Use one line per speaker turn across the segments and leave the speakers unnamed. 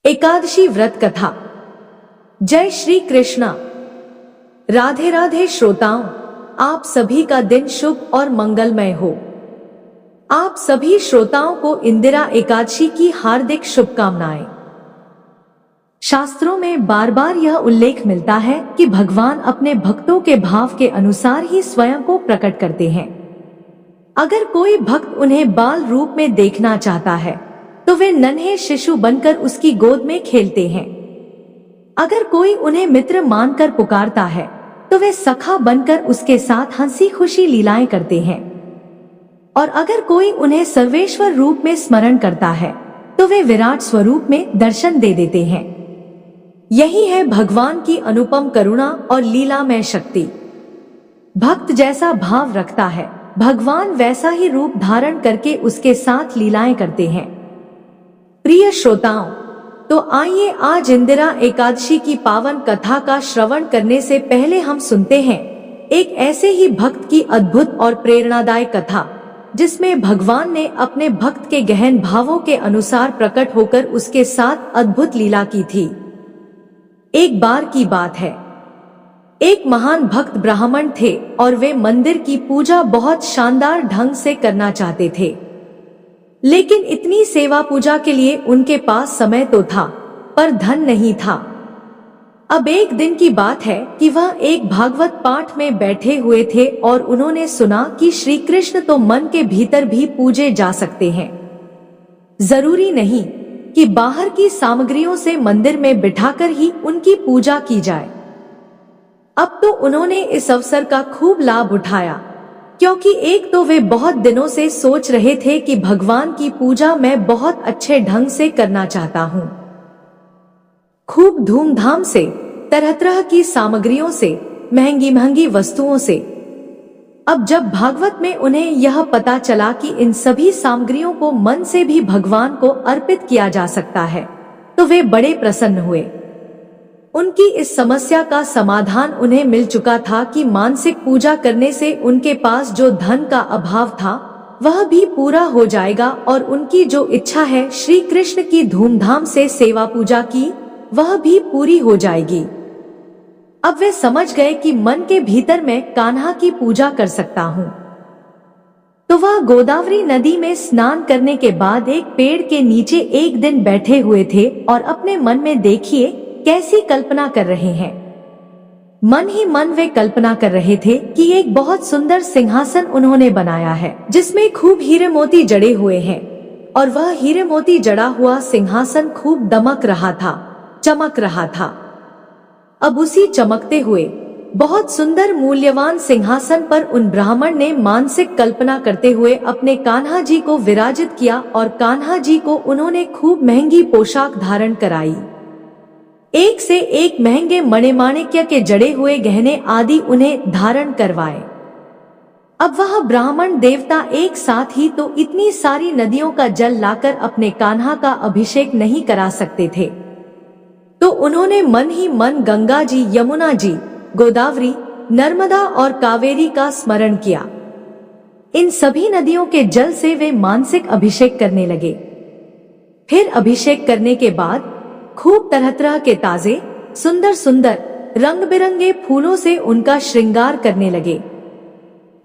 एकादशी व्रत कथा। जय श्री कृष्णा। राधे राधे श्रोताओं, आप सभी का दिन शुभ और मंगलमय हो। आप सभी श्रोताओं को इंदिरा एकादशी की हार्दिक शुभकामनाएं। शास्त्रों में बार बार यह उल्लेख मिलता है कि भगवान अपने भक्तों के भाव के अनुसार ही स्वयं को प्रकट करते हैं। अगर कोई भक्त उन्हें बाल रूप में देखना चाहता है तो वे नन्हे शिशु बनकर उसकी गोद में खेलते हैं। अगर कोई उन्हें मित्र मानकर पुकारता है तो वे सखा बनकर उसके साथ हंसी खुशी लीलाएं करते हैं। और अगर कोई उन्हें सर्वेश्वर रूप में स्मरण करता है तो वे विराट स्वरूप में दर्शन दे देते हैं। यही है भगवान की अनुपम करुणा और लीलामय शक्ति। भक्त जैसा भाव रखता है, भगवान वैसा ही रूप धारण करके उसके साथ लीलाएं करते हैं। प्रिय श्रोताओं, तो आइए आज इंदिरा एकादशी की पावन कथा का श्रवण करने से पहले हम सुनते हैं एक ऐसे ही भक्त की अद्भुत और प्रेरणादायक कथा, जिसमें भगवान ने अपने भक्त के गहन भावों के अनुसार प्रकट होकर उसके साथ अद्भुत लीला की थी। एक बार की बात है, एक महान भक्त ब्राह्मण थे और वे मंदिर की पूजा बहुत शानदार ढंग से करना चाहते थे। लेकिन इतनी सेवा पूजा के लिए उनके पास समय तो था, पर धन नहीं था। अब एक दिन की बात है कि वह एक भागवत पाठ में बैठे हुए थे और उन्होंने सुना कि श्री कृष्ण तो मन के भीतर भी पूजे जा सकते हैं। जरूरी नहीं कि बाहर की सामग्रियों से मंदिर में बिठाकर ही उनकी पूजा की जाए। अब तो उन्होंने इस अवसर का खूब लाभ उठाया, क्योंकि एक तो वे बहुत दिनों से सोच रहे थे कि भगवान की पूजा मैं बहुत अच्छे ढंग से करना चाहता हूँ, खूब धूमधाम से, तरह तरह की सामग्रियों से, महंगी महंगी वस्तुओं से। अब जब भागवत में उन्हें यह पता चला कि इन सभी सामग्रियों को मन से भी भगवान को अर्पित किया जा सकता है, तो वे बड़े प्रसन्न हुए। उनकी इस समस्या का समाधान उन्हें मिल चुका था कि मानसिक पूजा करने से उनके पास जो धन का अभाव था वह भी पूरा हो जाएगा और उनकी जो इच्छा है श्री कृष्ण की धूमधाम से सेवा पूजा की, वह भी पूरी हो जाएगी। अब वे समझ गए कि मन के भीतर मैं कान्हा की पूजा कर सकता हूँ। तो वह गोदावरी नदी में स्नान करने के बाद एक पेड़ के नीचे एक दिन बैठे हुए थे और अपने मन में देखिए कैसी कल्पना कर रहे हैं। मन ही मन वे कल्पना कर रहे थे कि एक बहुत सुंदर सिंहासन उन्होंने बनाया है, जिसमें खूब हीरे मोती जड़े हुए हैं, और वह हीरे मोती जड़ा हुआ सिंहासन खूब दमक रहा था, चमक रहा था। अब उसी चमकते हुए बहुत सुंदर मूल्यवान सिंहासन पर उन ब्राह्मण ने मानसिक कल्पना करते हुए अपने कान्हा जी को विराजित किया और कान्हा जी को उन्होंने खूब महंगी पोशाक धारण कराई। एक से एक महंगे मणिमाणिक्य के जड़े हुए गहने आदि उन्हें धारण करवाए। अब वह ब्राह्मण देवता एक साथ ही तो इतनी सारी नदियों का जल लाकर अपने कान्हा का अभिषेक नहीं करा सकते थे, तो उन्होंने मन ही मन गंगा जी, यमुना जी, गोदावरी, नर्मदा और कावेरी का स्मरण किया। इन सभी नदियों के जल से वे मानसिक अभिषेक करने लगे। फिर अभिषेक करने के बाद खूब तरह तरह के ताजे, सुंदर सुंदर, रंग बिरंगे फूलों से उनका श्रृंगार करने लगे।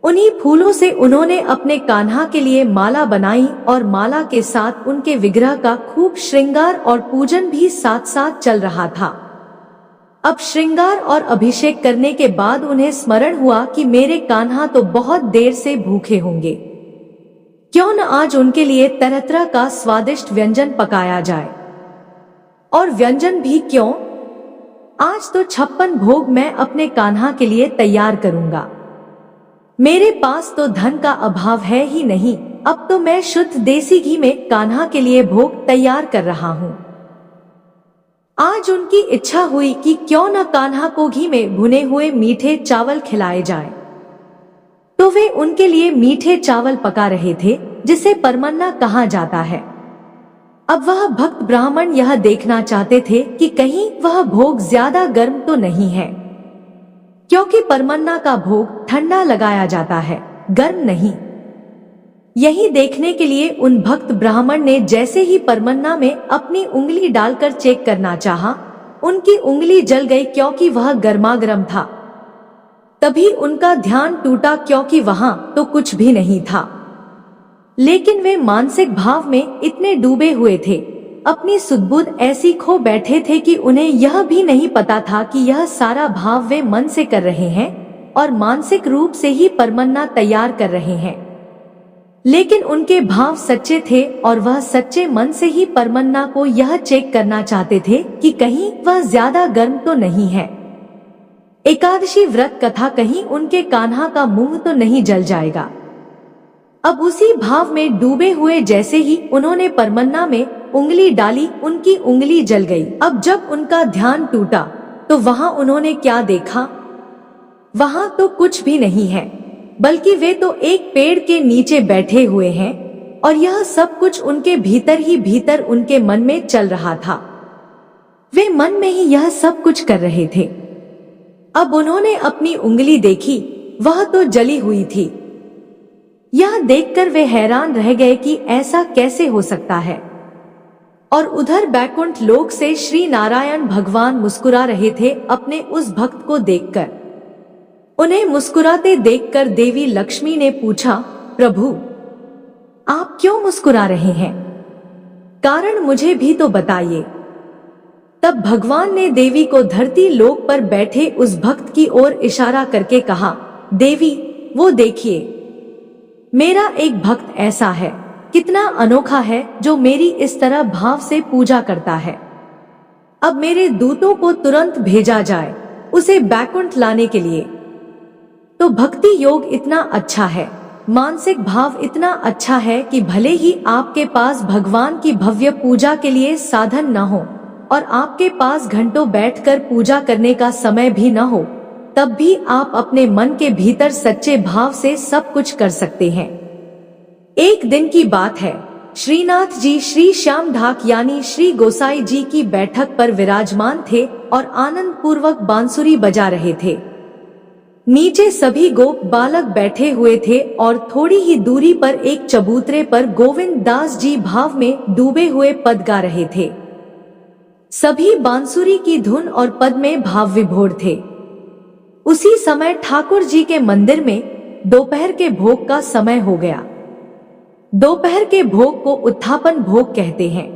उन्हीं फूलों से उन्होंने अपने कान्हा के लिए माला बनाई और माला के साथ उनके विग्रह का खूब श्रृंगार और पूजन भी साथ साथ चल रहा था। अब श्रृंगार और अभिषेक करने के बाद उन्हें स्मरण हुआ कि मेरे कान्हा तो बहुत देर से भूखे होंगे, क्यों न आज उनके लिए तरह तरह का स्वादिष्ट व्यंजन पकाया जाए। और व्यंजन भी क्यों, आज तो 56 भोग मैं अपने कान्हा के लिए तैयार करूंगा। मेरे पास तो धन का अभाव है ही नहीं, अब तो मैं शुद्ध देसी घी में कान्हा के लिए भोग तैयार कर रहा हूँ। आज उनकी इच्छा हुई कि क्यों न कान्हा को घी में भुने हुए मीठे चावल खिलाए जाए, तो वे उनके लिए मीठे चावल पका रहे थे, जिसे परमन्ना कहा जाता है। अब वह भक्त ब्राह्मण यह देखना चाहते थे कि कहीं वह भोग ज्यादा गर्म तो नहीं है, क्योंकि परमन्ना का भोग ठंडा लगाया जाता है, गर्म नहीं। यही देखने के लिए उन भक्त ब्राह्मण ने जैसे ही परमन्ना में अपनी उंगली डालकर चेक करना चाहा, उनकी उंगली जल गई क्योंकि वह गर्मागर्म था। तभी उनका ध्यान टूटा क्योंकि वहां तो कुछ भी नहीं था। लेकिन वे मानसिक भाव में इतने डूबे हुए थे, अपनी सुध-बुध ऐसी खो बैठे थे कि उन्हें यह भी नहीं पता था कि यह सारा भाव वे मन से कर रहे हैं और मानसिक रूप से ही परमन्ना तैयार कर रहे हैं। लेकिन उनके भाव सच्चे थे और वह सच्चे मन से ही परमन्ना को यह चेक करना चाहते थे कि कहीं वह ज्यादा गर्म तो नहीं है। एकादशी व्रत कथा कहीं उनके कान्हा का मुंह तो नहीं जल जाएगा। अब उसी भाव में डूबे हुए जैसे ही उन्होंने परमन्ना में उंगली डाली, उनकी उंगली जल गई। अब जब उनका ध्यान टूटा तो वहां उन्होंने क्या देखा? वहां तो कुछ भी नहीं है, बल्कि वे तो एक पेड़ के नीचे बैठे हुए हैं और यह सब कुछ उनके भीतर ही भीतर उनके मन में चल रहा था। वे मन में ही यह सब कुछ कर रहे थे। अब उन्होंने अपनी उंगली देखी, वह तो जली हुई थी। यह देखकर वे हैरान रह गए कि ऐसा कैसे हो सकता है। और उधर बैकुंठ लोक से श्री नारायण भगवान मुस्कुरा रहे थे अपने उस भक्त को देखकर। उन्हें मुस्कुराते देखकर देवी लक्ष्मी ने पूछा, प्रभु आप क्यों मुस्कुरा रहे हैं? कारण मुझे भी तो बताइए। तब भगवान ने देवी को धरती लोक पर बैठे उस भक्त की ओर इशारा करके कहा, देवी वो देखिए, मेरा एक भक्त ऐसा है, कितना अनोखा है, जो मेरी इस तरह भाव से पूजा करता है। अब मेरे दूतों को तुरंत भेजा जाए उसे बैकुंठ लाने के लिए। तो भक्ति योग इतना अच्छा है, मानसिक भाव इतना अच्छा है कि भले ही आपके पास भगवान की भव्य पूजा के लिए साधन न हो और आपके पास घंटों बैठकर पूजा करने का समय भी न हो, तब भी आप अपने मन के भीतर सच्चे भाव से सब कुछ कर सकते हैं। एक दिन की बात है, श्रीनाथ जी श्री श्याम ढाक यानी श्री गोसाई जी की बैठक पर विराजमान थे और आनंद पूर्वक बांसुरी बजा रहे थे। नीचे सभी गोप बालक बैठे हुए थे और थोड़ी ही दूरी पर एक चबूतरे पर गोविंद दास जी भाव में डूबे हुए पद गा रहे थे। सभी बांसुरी की धुन और पद में भाव विभोर थे। उसी समय ठाकुर जी के मंदिर में दोपहर के भोग का समय हो गया। दोपहर के भोग को उत्थापन भोग कहते हैं।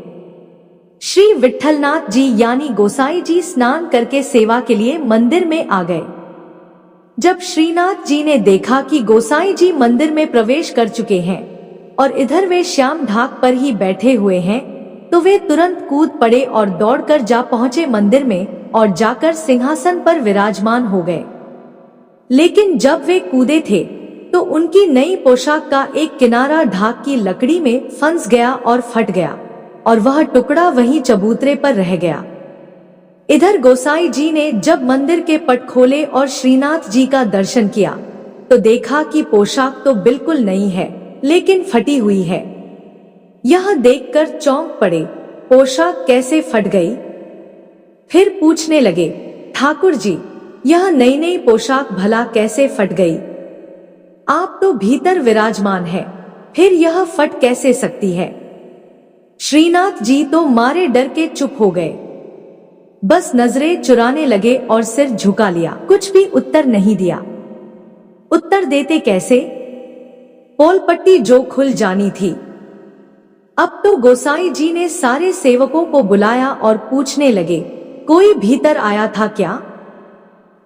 श्री विट्ठलनाथ जी यानी गोसाई जी स्नान करके सेवा के लिए मंदिर में आ गए। जब श्रीनाथ जी ने देखा कि गोसाई जी मंदिर में प्रवेश कर चुके हैं और इधर वे श्याम ढाक पर ही बैठे हुए हैं, तो वे तुरंत कूद पड़े और दौड़कर जा पहुंचे मंदिर में और जाकर सिंहासन पर विराजमान हो गए। लेकिन जब वे कूदे थे तो उनकी नई पोशाक का एक किनारा ढाक की लकड़ी में फंस गया और फट गया और वह टुकड़ा वहीं चबूतरे पर रह गया। इधर गोसाई जी ने जब मंदिर के पट खोले और श्रीनाथ जी का दर्शन किया तो देखा कि पोशाक तो बिल्कुल नई है, लेकिन फटी हुई है। यह देखकर चौंक पड़े, पोशाक कैसे फट गई? फिर पूछने लगे, ठाकुर जी यह नई नई पोशाक भला कैसे फट गई? आप तो भीतर विराजमान है, फिर यह फट कैसे सकती है? श्रीनाथ जी तो मारे डर के चुप हो गए, बस नजरें चुराने लगे और सिर झुका लिया, कुछ भी उत्तर नहीं दिया। उत्तर देते कैसे? पोल पट्टी जो खुल जानी थी। अब तो गोसाई जी ने सारे सेवकों को बुलाया और पूछने लगे, कोई भीतर आया था क्या?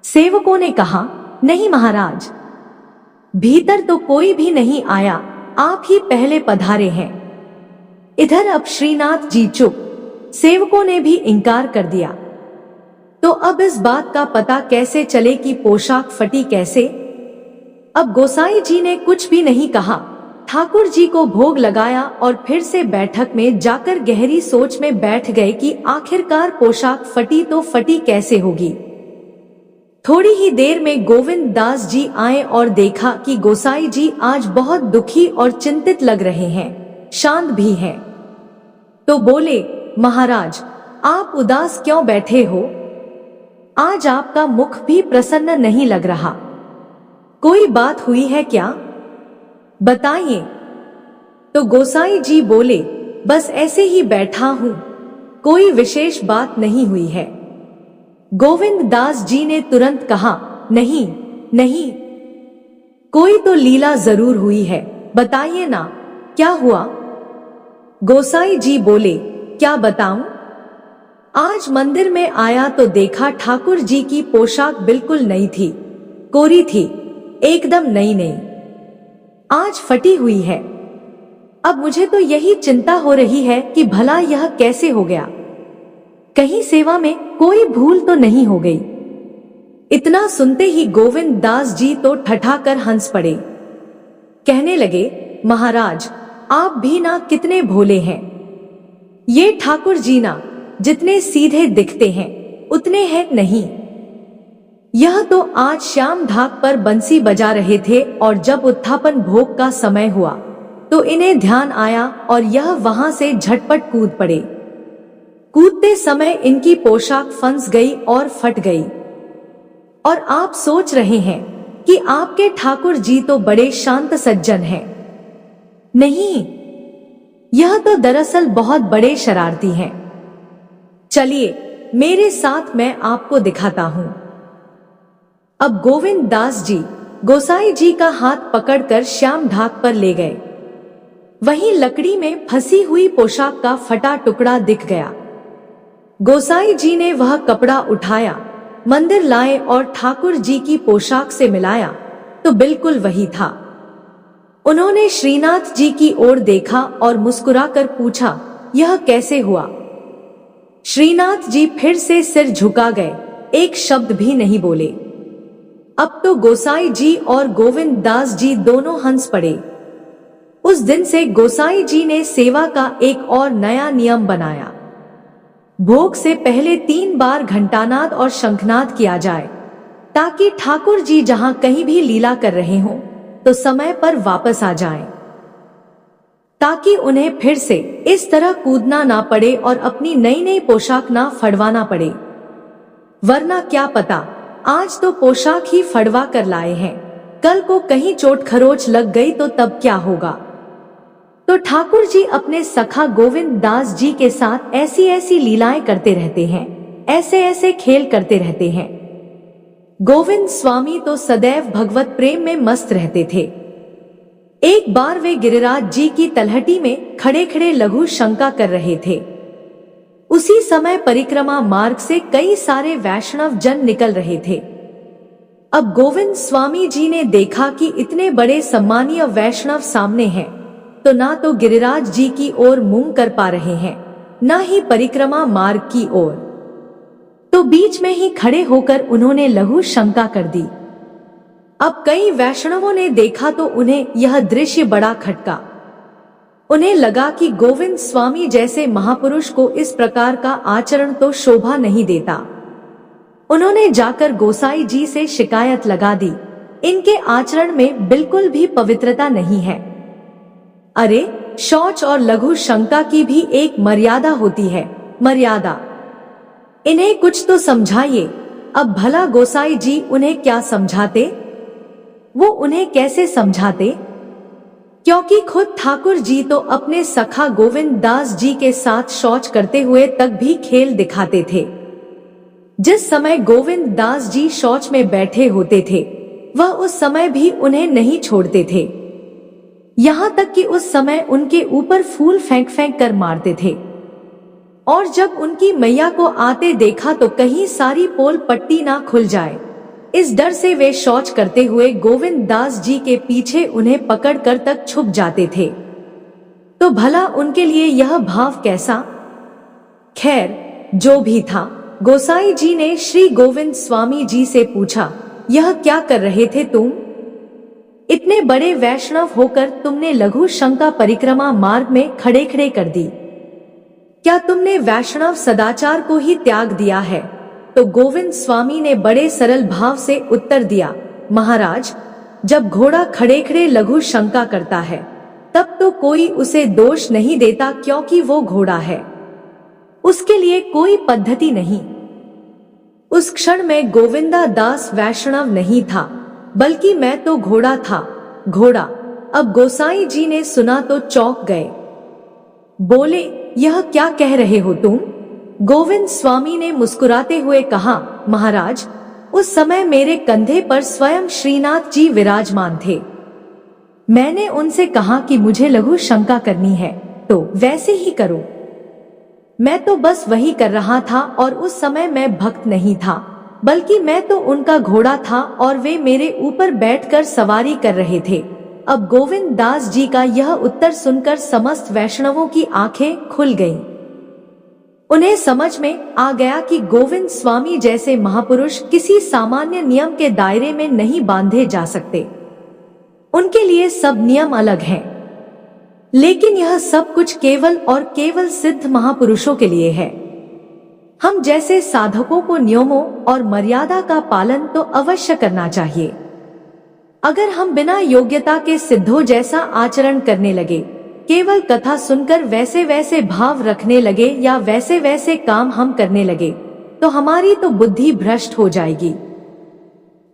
सेवकों ने कहा, नहीं महाराज, भीतर तो कोई भी नहीं आया, आप ही पहले पधारे हैं। इधर अब श्रीनाथ जी चुप, सेवकों ने भी इनकार कर दिया। तो अब इस बात का पता कैसे चले कि पोशाक फटी कैसे? अब गोसाई जी ने कुछ भी नहीं कहा, ठाकुर जी को भोग लगाया और फिर से बैठक में जाकर गहरी सोच में बैठ गए कि आखिरकार पोशाक फटी तो फटी कैसे होगी। थोड़ी ही देर में गोविंद दास जी आए और देखा कि गोसाई जी आज बहुत दुखी और चिंतित लग रहे हैं, शांत भी हैं। तो बोले, महाराज आप उदास क्यों बैठे हो? आज आपका मुख भी प्रसन्न नहीं लग रहा, कोई बात हुई है क्या? बताइए। तो गोसाई जी बोले, बस ऐसे ही बैठा हूं, कोई विशेष बात नहीं हुई है। गोविंद दास जी ने तुरंत कहा, नहीं नहीं, कोई तो लीला जरूर हुई है, बताइए ना, क्या हुआ? गोसाई जी बोले, क्या बताऊं? आज मंदिर में आया तो देखा ठाकुर जी की पोशाक बिल्कुल नई थी, कोरी थी, एकदम नई नई, आज फटी हुई है। अब मुझे तो यही चिंता हो रही है कि भला यह कैसे हो गया, कहीं सेवा में कोई भूल तो नहीं हो गई। इतना सुनते ही गोविंद दास जी तो ठठाकर हंस पड़े। कहने लगे, महाराज आप भी ना कितने भोले हैं। ये ठाकुर जी ना जितने सीधे दिखते हैं उतने हैं नहीं। यह तो आज श्याम ढाक पर बंसी बजा रहे थे और जब उत्थापन भोग का समय हुआ तो इन्हें ध्यान आया और यह वहां से झटपट कूद पड़े। कूदते समय इनकी पोशाक फंस गई और फट गई। और आप सोच रहे हैं कि आपके ठाकुर जी तो बड़े शांत सज्जन हैं। नहीं, यह तो दरअसल बहुत बड़े शरारती हैं। चलिए मेरे साथ, मैं आपको दिखाता हूं। अब गोविंद दास जी गोसाई जी का हाथ पकड़कर श्याम ढाक पर ले गए। वहीं लकड़ी में फंसी हुई पोशाक का फटा टुकड़ा दिख गया। गोसाई जी ने वह कपड़ा उठाया, मंदिर लाए और ठाकुर जी की पोशाक से मिलाया तो बिल्कुल वही था। उन्होंने श्रीनाथ जी की ओर देखा और मुस्कुराकर पूछा, यह कैसे हुआ? श्रीनाथ जी फिर से सिर झुका गए, एक शब्द भी नहीं बोले। अब तो गोसाई जी और गोविंद दास जी दोनों हंस पड़े। उस दिन से गोसाई जी ने सेवा का एक और नया नियम बनाया। भोग से पहले 3 बार घंटानाद और शंखनाद किया जाए, ताकि ठाकुर जी जहां कहीं भी लीला कर रहे हों तो समय पर वापस आ जाएं, ताकि उन्हें फिर से इस तरह कूदना ना पड़े और अपनी नई नई पोशाक ना फड़वाना पड़े। वरना क्या पता, आज तो पोशाक ही फड़वा कर लाए हैं, कल को कहीं चोट खरोच लग गई तो तब क्या होगा? तो ठाकुर जी अपने सखा गोविंद दास जी के साथ ऐसी ऐसी लीलाएं करते रहते हैं, ऐसे ऐसे खेल करते रहते हैं। गोविंद स्वामी तो सदैव भगवत प्रेम में मस्त रहते थे। एक बार वे गिरिराज जी की तलहटी में खड़े खड़े लघु शंका कर रहे थे। उसी समय परिक्रमा मार्ग से कई सारे वैष्णव जन निकल रहे थे। अब गोविंद स्वामी जी ने देखा कि इतने बड़े सम्मानीय वैष्णव सामने हैं, तो ना तो गिरिराज जी की ओर मुंह कर पा रहे हैं, ना ही परिक्रमा मार्ग की ओर। तो बीच में ही खड़े होकर उन्होंने लघु शंका कर दी। अब कई वैष्णवों ने देखा तो उन्हें यह दृश्य बड़ा खटका। उन्हें लगा कि गोविंद स्वामी जैसे महापुरुष को इस प्रकार का आचरण तो शोभा नहीं देता। उन्होंने जाकर गोसाई जी से शिकायत लगा दी, इनके आचरण में बिल्कुल भी पवित्रता नहीं है। अरे, शौच और लघु शंका की भी एक मर्यादा होती है, मर्यादा। इन्हें कुछ तो समझाइए। अब भला गोसाई जी उन्हें क्या समझाते? वो उन्हें कैसे समझाते? क्योंकि खुद ठाकुर जी तो अपने सखा गोविंद दास जी के साथ शौच करते हुए तक भी खेल दिखाते थे। जिस समय गोविंद दास जी शौच में बैठे होते थे, वह उस समय भी उन्हें नहीं छोड़ते थे। यहाँ तक कि उस समय उनके ऊपर फूल फेंक फेंक कर मारते थे। और जब उनकी मैया को आते देखा तो कहीं सारी पोल पट्टी ना खुल जाए, इस डर से वे शौच करते हुए गोविंद दास जी के पीछे उन्हें पकड़कर तक छुप जाते थे। तो भला उनके लिए यह भाव कैसा? खैर, जो भी था, गोसाई जी ने श्री गोविंद स्वामी जी से पूछा, यह क्या कर रहे थे तुम? इतने बड़े वैष्णव होकर तुमने लघु शंका परिक्रमा मार्ग में खड़े खड़े कर दी। क्या तुमने वैष्णव सदाचार को ही त्याग दिया है? तो गोविंद स्वामी ने बड़े सरल भाव से उत्तर दिया, महाराज, जब घोड़ा खड़े खड़े लघु शंका करता है तब तो कोई उसे दोष नहीं देता, क्योंकि वो घोड़ा है, उसके लिए कोई पद्धति नहीं। उस क्षण में गोविंदा दास वैष्णव नहीं था, बल्कि मैं तो घोड़ा था, घोड़ा। अब गोसाई जी ने सुना तो चौंक गए। बोले, यह क्या कह रहे हो तुम? गोविंद स्वामी ने मुस्कुराते हुए कहा, महाराज, उस समय मेरे कंधे पर स्वयं श्रीनाथ जी विराजमान थे। मैंने उनसे कहा कि मुझे लघु शंका करनी है तो वैसे ही करो। मैं तो बस वही कर रहा था और उस समय मैं भक्त नहीं था, बल्कि मैं तो उनका घोड़ा था और वे मेरे ऊपर बैठकर सवारी कर रहे थे। अब गोविंद दास जी का यह उत्तर सुनकर समस्त वैष्णवों की आंखें खुल गईं। उन्हें समझ में आ गया कि गोविंद स्वामी जैसे महापुरुष किसी सामान्य नियम के दायरे में नहीं बांधे जा सकते। उनके लिए सब नियम अलग हैं। लेकिन यह सब कुछ केवल और केवल सिद्ध महापुरुषों के लिए है। हम जैसे साधकों को नियमों और मर्यादा का पालन तो अवश्य करना चाहिए। अगर हम बिना योग्यता के सिद्धों जैसा आचरण करने लगे, केवल कथा सुनकर वैसे वैसे भाव रखने लगे या वैसे वैसे काम हम करने लगे, तो हमारी तो बुद्धि भ्रष्ट हो जाएगी।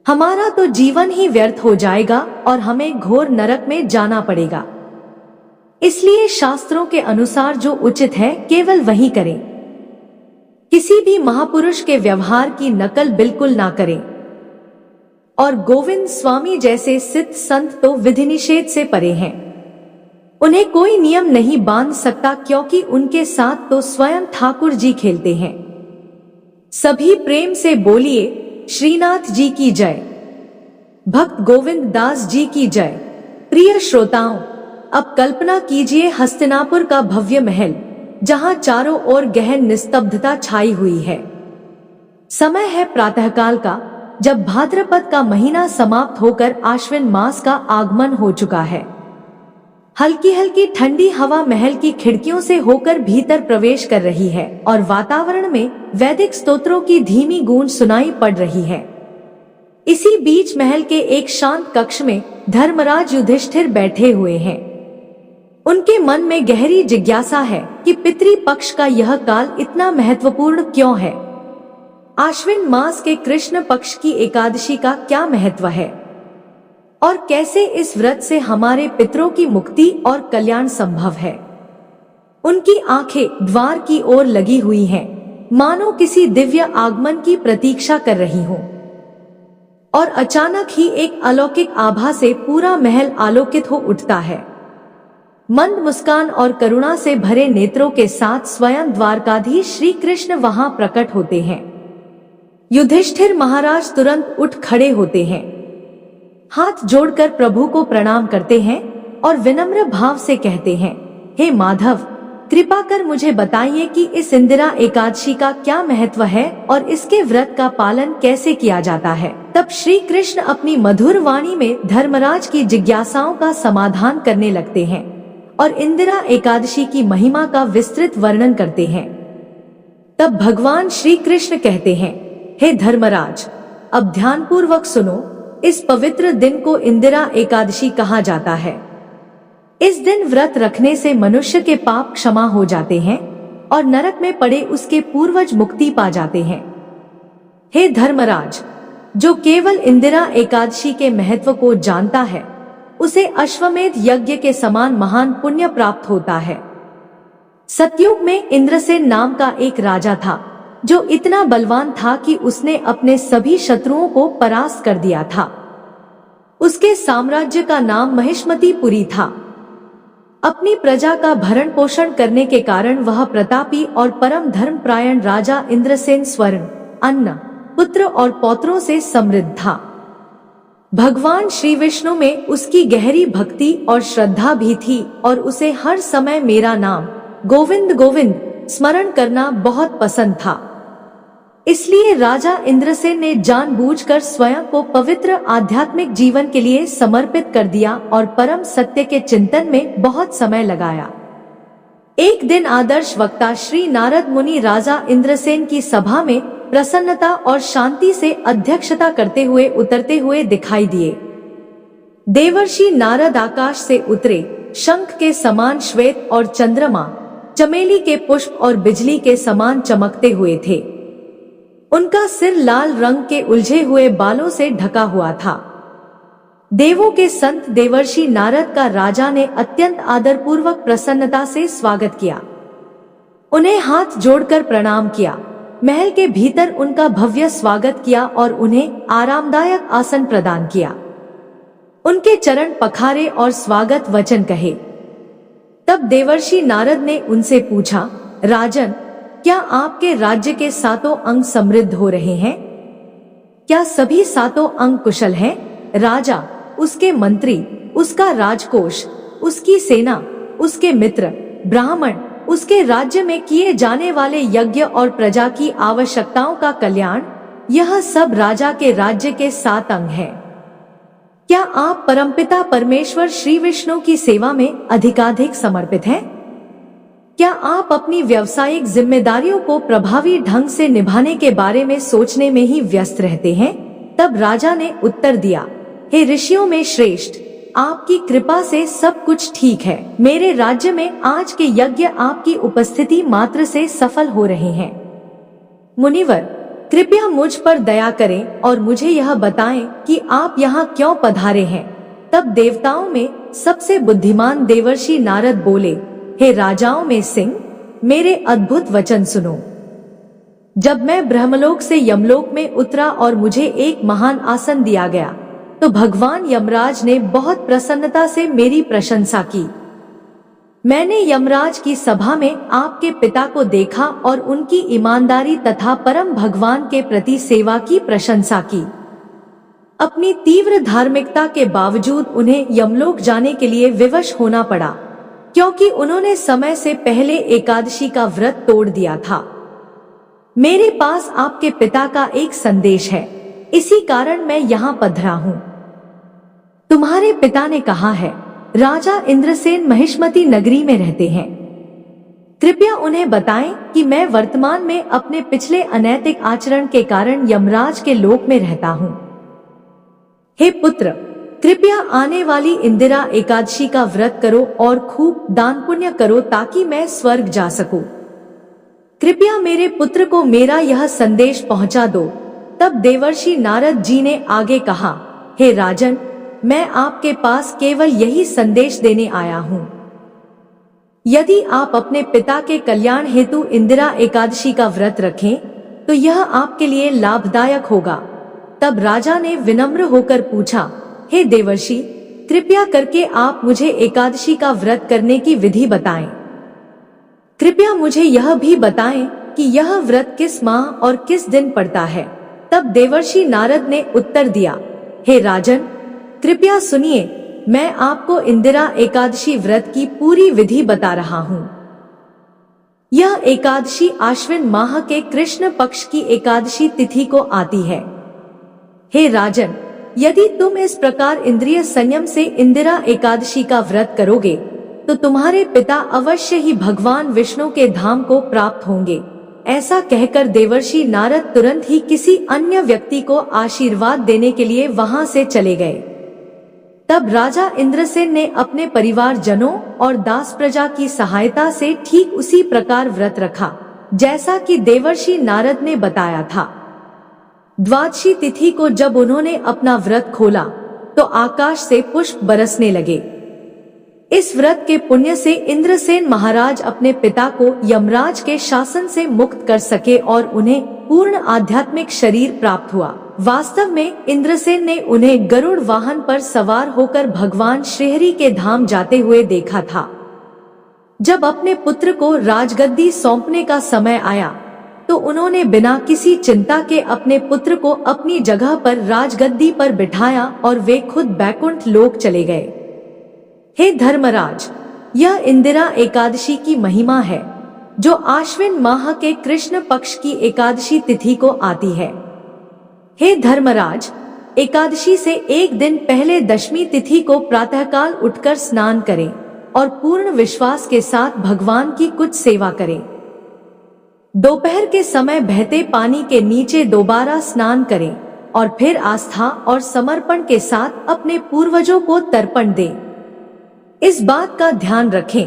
हमारा तो जीवन ही व्यर्थ हो जाएगा और हमें घोर नरक में जाना पड़ेगा। इसलिए शास्त्रों के अनुसार जो उचित है केवल वही करें। किसी भी महापुरुष के व्यवहार की नकल बिल्कुल ना करें। और गोविंद स्वामी जैसे सिद्ध संत तो विधि निषेध से परे हैं। उन्हें कोई नियम नहीं बांध सकता, क्योंकि उनके साथ तो स्वयं ठाकुर जी खेलते हैं। सभी प्रेम से बोलिए, श्रीनाथ जी की जय, भक्त गोविंद दास जी की जय। प्रिय श्रोताओं, अब कल्पना कीजिए हस्तिनापुर का भव्य महल, जहां चारों ओर गहन निस्तब्धता छाई हुई है। समय है प्रातःकाल का, जब भाद्रपद का महीना समाप्त होकर आश्विन मास का आगमन हो चुका है। हल्की हल्की ठंडी हवा महल की खिड़कियों से होकर भीतर प्रवेश कर रही है और वातावरण में वैदिक स्तोत्रों की धीमी गूंज सुनाई पड़ रही है। इसी बीच महल के एक शांत कक्ष में धर्मराज युधिष्ठिर बैठे हुए हैं। उनके मन में गहरी जिज्ञासा है कि पितृ पक्ष का यह काल इतना महत्वपूर्ण क्यों है। आश्विन मास के कृष्ण पक्ष की एकादशी का क्या महत्व है और कैसे इस व्रत से हमारे पितरों की मुक्ति और कल्याण संभव है। उनकी आंखें द्वार की ओर लगी हुई हैं, मानो किसी दिव्य आगमन की प्रतीक्षा कर रही हों। और अचानक ही एक अलौकिक आभा से पूरा महल आलोकित हो उठता है। मंद मुस्कान और करुणा से भरे नेत्रों के साथ स्वयं द्वारकाधीश श्री कृष्ण वहां प्रकट होते हैं। युधिष्ठिर महाराज तुरंत उठ खड़े होते हैं, हाथ जोड़कर प्रभु को प्रणाम करते हैं और विनम्र भाव से कहते हैं, हे माधव, कृपा कर मुझे बताइए कि इस इंदिरा एकादशी का क्या महत्व है और इसके व्रत का पालन कैसे किया जाता है। तब श्री कृष्ण अपनी मधुर वाणी में धर्मराज की जिज्ञासाओं का समाधान करने लगते हैं और इंदिरा एकादशी की महिमा का विस्तृत वर्णन करते हैं। तब भगवान श्री कृष्ण कहते हैं, हे धर्मराज, अब ध्यानपूर्वक सुनो। इस पवित्र दिन को इंदिरा एकादशी कहा जाता है। इस दिन व्रत रखने से मनुष्य के पाप क्षमा हो जाते हैं और नरक में पड़े उसके पूर्वज मुक्ति पा जाते हैं। हे धर्मराज, जो केवल इंदिरा एकादशी के महत्व को जानता है, उसे अश्वमेध यज्ञ के समान महान पुण्य प्राप्त होता है। सतयुग में इंद्रसेन नाम का एक राजा था, जो इतना बलवान था कि उसने अपने सभी शत्रुओं को परास्त कर दिया था। उसके साम्राज्य का नाम महिष्मतीपुरी था। अपनी प्रजा का भरण पोषण करने के कारण वह प्रतापी और परम धर्मपरायण राजा इंद्रसेन स्वर्ण, अन्न, पुत्र और पौत्रों से समृद्ध था। भगवान श्री विष्णु में उसकी गहरी भक्ति और श्रद्धा भी थी और उसे हर समय मेरा नाम गोविंद गोविंद स्मरण करना बहुत पसंद था। इसलिए राजा इंद्रसेन ने जानबूझकर स्वयं को पवित्र आध्यात्मिक जीवन के लिए समर्पित कर दिया और परम सत्य के चिंतन में बहुत समय लगाया। एक दिन आदर्श वक्ता श्री नारद मुनि राजा इंद्रसेन की सभा में प्रसन्नता और शांति से अध्यक्षता करते हुए उतरते हुए दिखाई दिए। देवर्षि नारद आकाश से उतरे, शंख के समान श्वेत और चंद्रमा, चमेली के पुष्प और बिजली के समान चमकते हुए थे। उनका सिर लाल रंग के उलझे हुए बालों से ढका हुआ था। देवों के संत देवर्षि नारद का राजा ने अत्यंत आदरपूर्वक प्रसन्नता से स्वागत किया। उन्हें हाथ जोड़कर प्रणाम किया। महल के भीतर उनका भव्य स्वागत किया और उन्हें आरामदायक आसन प्रदान किया। उनके चरण पखारे और स्वागत वचन कहे। तब देवर्षि नारद ने उनसे पूछा, राजन, क्या आपके राज्य के 7 अंग समृद्ध हो रहे हैं? क्या सभी 7 अंग कुशल हैं? राजा, उसके मंत्री, उसका राजकोष, उसकी सेना, उसके मित्र, ब्राह्मण, उसके राज्य में किए जाने वाले यज्ञ और प्रजा की आवश्यकताओं का कल्याण, यह सब राजा के राज्य के 7 अंग हैं। क्या आप परमपिता परमेश्वर श्री विष्णु की सेवा में अधिकाधिक समर्पित हैं? क्या आप अपनी व्यावसायिक जिम्मेदारियों को प्रभावी ढंग से निभाने के बारे में सोचने में ही व्यस्त रहते हैं? तब राजा ने उत्तर दिया, हे ऋषियों में श्रेष्ठ, आपकी कृपा से सब कुछ ठीक है। मेरे राज्य में आज के यज्ञ आपकी उपस्थिति मात्र से सफल हो रहे हैं। मुनिवर, कृपया मुझ पर दया करें और मुझे यह बताएं कि आप यहाँ क्यों पधारे हैं। तब देवताओं में सबसे बुद्धिमान देवर्षि नारद बोले, हे राजाओं में सिंह, मेरे अद्भुत वचन सुनो। जब मैं ब्रह्मलोक से यमलोक में उतरा और मुझे एक महान आसन दिया गया, तो भगवान यमराज ने बहुत प्रसन्नता से मेरी प्रशंसा की। मैंने यमराज की सभा में आपके पिता को देखा और उनकी ईमानदारी तथा परम भगवान के प्रति सेवा की प्रशंसा की। अपनी तीव्र धार्मिकता के बावजूद उन्हें यमलोक जाने के लिए विवश होना पड़ा, क्योंकि उन्होंने समय से पहले एकादशी का व्रत तोड़ दिया था। मेरे पास आपके पिता का एक संदेश है, इसी कारण मैं यहाँ पधरा हूँ। तुम्हारे पिता ने कहा है, राजा इंद्रसेन महिष्मती नगरी में रहते हैं। कृपया उन्हें बताएं कि मैं वर्तमान में अपने पिछले अनैतिक आचरण के कारण यमराज के लोक में रहता हूँ। हे पुत्र, कृपया आने वाली इंदिरा एकादशी का व्रत करो और खूब दान पुण्य करो ताकि मैं स्वर्ग जा सकूं। कृपया मेरे पुत्र को मेरा यह संदेश पहुंचा दो। तब देवर्षि नारद जी ने आगे कहा, हे राजन, मैं आपके पास केवल यही संदेश देने आया हूँ। यदि आप अपने पिता के कल्याण हेतु इंदिरा एकादशी का व्रत रखें, तो यह आपके लिए लाभदायक होगा। तब राजा ने विनम्र होकर पूछा, हे देवर्षि, कृपया करके आप मुझे एकादशी का व्रत करने की विधि बताएं। कृपया मुझे यह भी बताएं कि यह व्रत किस माह और किस दिन पड़ता है। तब देवर्षि नारद ने उत्तर दिया, हे राजन, कृपया सुनिए, मैं आपको इंदिरा एकादशी व्रत की पूरी विधि बता रहा हूँ। यह एकादशी आश्विन माह के कृष्ण पक्ष की एकादशी तिथि को आती है। हे राजन, यदि तुम इस प्रकार इंद्रिय संयम से इंदिरा एकादशी का व्रत करोगे, तो तुम्हारे पिता अवश्य ही भगवान विष्णु के धाम को प्राप्त होंगे। ऐसा कहकर देवर्षि नारद तुरंत ही किसी अन्य व्यक्ति को आशीर्वाद देने के लिए वहां से चले गए। तब राजा इंद्रसेन ने अपने परिवार जनों और दास प्रजा की सहायता से ठीक उसी प्रकार व्रत रखा, जैसा कि देवर्षि नारद ने बताया था। द्वादशी तिथि को जब उन्होंने अपना व्रत खोला, तो आकाश से पुष्प बरसने लगे। इस व्रत के पुण्य से इंद्रसेन महाराज अपने पिता को यमराज के शासन से मुक्त कर सके और उन्हें पूर्ण आध्यात्मिक शरीर प्राप्त हुआ। वास्तव में इंद्रसेन ने उन्हें गरुड़ वाहन पर सवार होकर भगवान श्रीहरि के धाम जाते हुए देखा था। जब अपने पुत्र को राजगद्दी सौंपने का समय आया, तो उन्होंने बिना किसी चिंता के अपने पुत्र को अपनी जगह पर राजगद्दी पर बिठाया और वे खुद बैकुंठ लोक चले गए। हे धर्मराज, यह इंदिरा एकादशी की महिमा है, जो आश्विन माह के कृष्ण पक्ष की एकादशी तिथि को आती है। हे धर्मराज, एकादशी से एक दिन पहले दशमी तिथि को प्रातःकाल उठकर स्नान करें और पूर्ण विश्वास के साथ भगवान की कुछ सेवा करें। दोपहर के समय बहते पानी के नीचे दोबारा स्नान करें और फिर आस्था और समर्पण के साथ अपने पूर्वजों को तर्पण दें। इस बात का ध्यान रखें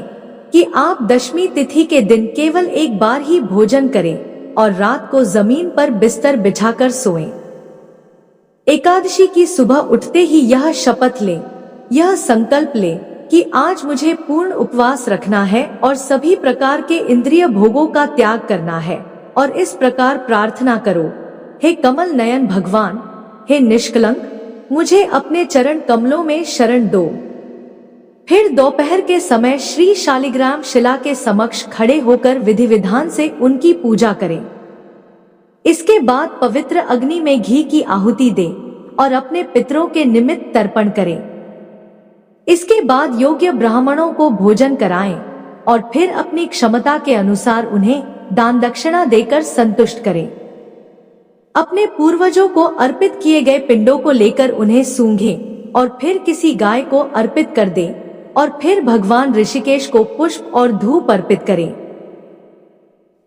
कि आप दशमी तिथि के दिन केवल एक बार ही भोजन करें और रात को जमीन पर बिस्तर बिछाकर सोएं। एकादशी की सुबह उठते ही यह शपथ लें, यह संकल्प लें कि आज मुझे पूर्ण उपवास रखना है और सभी प्रकार के इंद्रिय भोगों का त्याग करना है। और इस प्रकार प्रार्थना करो, हे कमल नयन भगवान, हे निष्कलंक, मुझे अपने चरण कमलों में शरण दो। फिर दोपहर के समय श्री शालिग्राम शिला के समक्ष खड़े होकर विधि विधान से उनकी पूजा करें। इसके बाद पवित्र अग्नि में घी की आहुति दें और अपने पितरों के निमित्त तर्पण करें। इसके बाद योग्य ब्राह्मणों को भोजन कराएं और फिर अपनी क्षमता के अनुसार उन्हें दान दक्षिणा देकर संतुष्ट करें। अपने पूर्वजों को अर्पित किए गए पिंडों को लेकर उन्हें सूंघें और फिर किसी गाय को अर्पित कर दें और फिर भगवान ऋषिकेश को पुष्प और धूप अर्पित करें।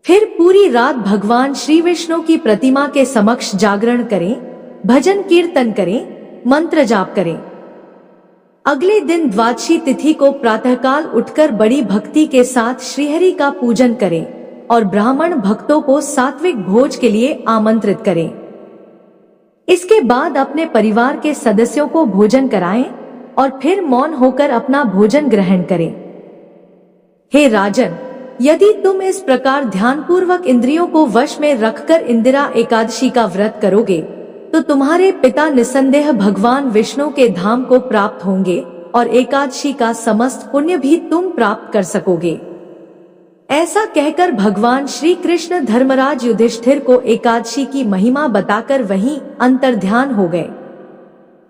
फिर पूरी रात भगवान श्री विष्णु की प्रतिमा के समक्ष जागरण करें, भजन कीर्तन करें, मंत्र जाप करें। अगले दिन द्वादशी तिथि को प्रातःकाल उठकर बड़ी भक्ति के साथ श्रीहरि का पूजन करें और ब्राह्मण भक्तों को सात्विक भोज के लिए आमंत्रित करें। इसके बाद अपने परिवार के सदस्यों को भोजन कराएं और फिर मौन होकर अपना भोजन ग्रहण करें। हे राजन, यदि तुम इस प्रकार ध्यानपूर्वक इंद्रियों को वश में रखकर इंदिरा एकादशी का व्रत करोगे तो तुम्हारे पिता निसंदेह भगवान विष्णु के धाम को प्राप्त होंगे और एकादशी का समस्त पुण्य भी तुम प्राप्त कर सकोगे। ऐसा कहकर भगवान श्री कृष्ण धर्मराज युधिष्ठिर को एकादशी की महिमा बताकर वहीं अंतर्ध्यान हो गए।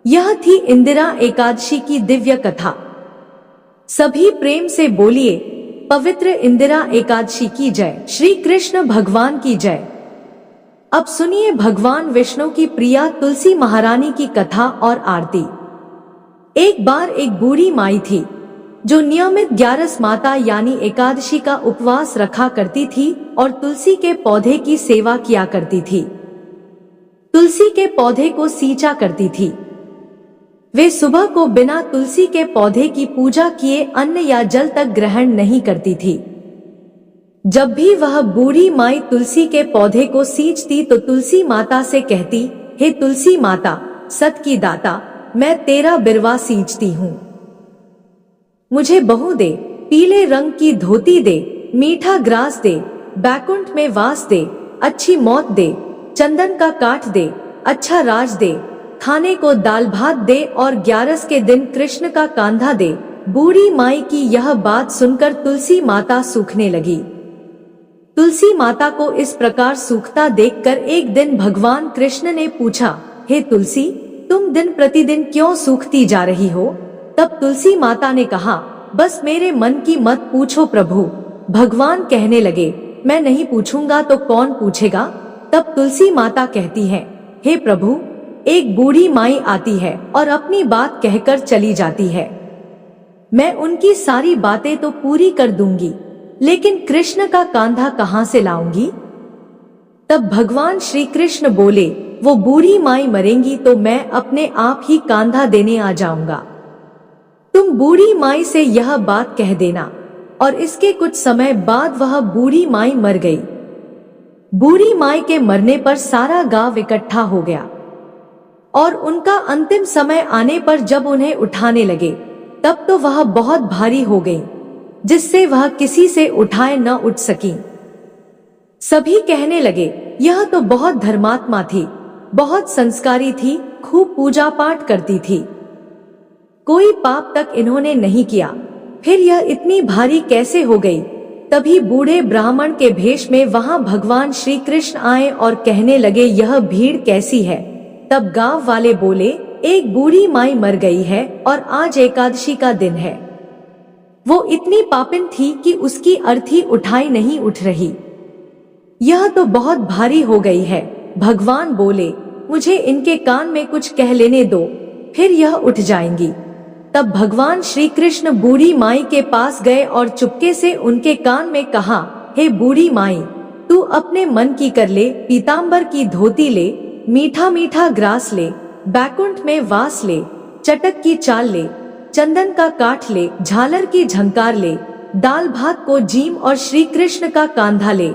यह थी इंदिरा एकादशी की दिव्य कथा। सभी प्रेम से बोलिए, पवित्र इंदिरा एकादशी की जय, श्री कृष्ण भगवान की जय। अब सुनिए भगवान विष्णु की प्रिया तुलसी महारानी की कथा और आरती। एक बार एक बूढ़ी माई थी जो नियमित 11 माता यानी एकादशी का उपवास रखा करती थी और तुलसी के पौधे की सेवा किया करती थी। तुलसी के पौधे को सींचा करती थी। वे सुबह को बिना तुलसी के पौधे की पूजा किए अन्न या जल तक ग्रहण नहीं करती थी। जब भी वह बूढ़ी माई तुलसी के पौधे को सींचती तो तुलसी माता से कहती, हे तुलसी माता, सत की दाता, मैं तेरा बिरवा सींचती हूँ। मुझे बहू दे, पीले रंग की धोती दे, मीठा ग्रास दे, बैकुंठ में वास दे, अच्छी मौत दे, चंदन का काठ दे, अच्छा राज दे, खाने को दाल भात दे और 11 के दिन कृष्ण का कांधा दे। बूढ़ी माई की यह बात सुनकर तुलसी माता सूखने लगी। तुलसी माता को इस प्रकार सूखता देखकर एक दिन भगवान कृष्ण ने पूछा, हे तुलसी, तुम दिन प्रतिदिन क्यों सूखती जा रही हो? तब तुलसी माता ने कहा, बस मेरे मन की मत पूछो प्रभु। भगवान कहने लगे, मैं नहीं पूछूंगा तो कौन पूछेगा? तब तुलसी माता कहती है, हे प्रभु, एक बूढ़ी माई आती है और अपनी बात कहकर चली जाती है। मैं उनकी सारी बातें तो पूरी कर दूंगी, लेकिन कृष्ण का कांधा कहाँ से लाऊंगी? तब भगवान श्री कृष्ण बोले, वो बूढ़ी माई मरेंगी तो मैं अपने आप ही कांधा देने आ जाऊंगा। तुम बूढ़ी माई से यह बात कह देना। और इसके कुछ समय बाद वह बूढ़ी माई मर गई। बूढ़ी माई के मरने पर सारा गांव इकट्ठा हो गया और उनका अंतिम समय आने पर जब उन्हें उठाने लगे तब तो वह बहुत भारी हो गई, जिससे वह किसी से उठाए न उठ सकी। सभी कहने लगे, यह तो बहुत धर्मात्मा थी, बहुत संस्कारी थी, खूब पूजा पाठ करती थी, कोई पाप तक इन्होंने नहीं किया, फिर यह इतनी भारी कैसे हो गई? तभी बूढ़े ब्राह्मण के भेष में वहां भगवान श्री कृष्ण आए और कहने लगे, यह भीड़ कैसी है? तब गांव वाले बोले, एक बूढ़ी माई मर गई है और आज एकादशी का दिन है। वो इतनी पापिन थी कि उसकी अर्थी उठाई नहीं उठ रही। यह तो बहुत भारी हो गई है। भगवान बोले, मुझे इनके कान में कुछ कह लेने दो, फिर यह उठ जाएंगी। तब भगवान श्री कृष्ण बूढ़ी माई के पास गए और चुपके से उनके कान में कहा, हे बूढ़ी माई, तू अपने मन की कर ले, पीतांबर की धोती ले, मीठा मीठा ग्रास ले, बैकुंठ में वास ले, चटक की चाल ले, चंदन का काठ ले, झालर की झंकार ले, दाल भात को जीम और श्री कृष्ण का कांधा ले,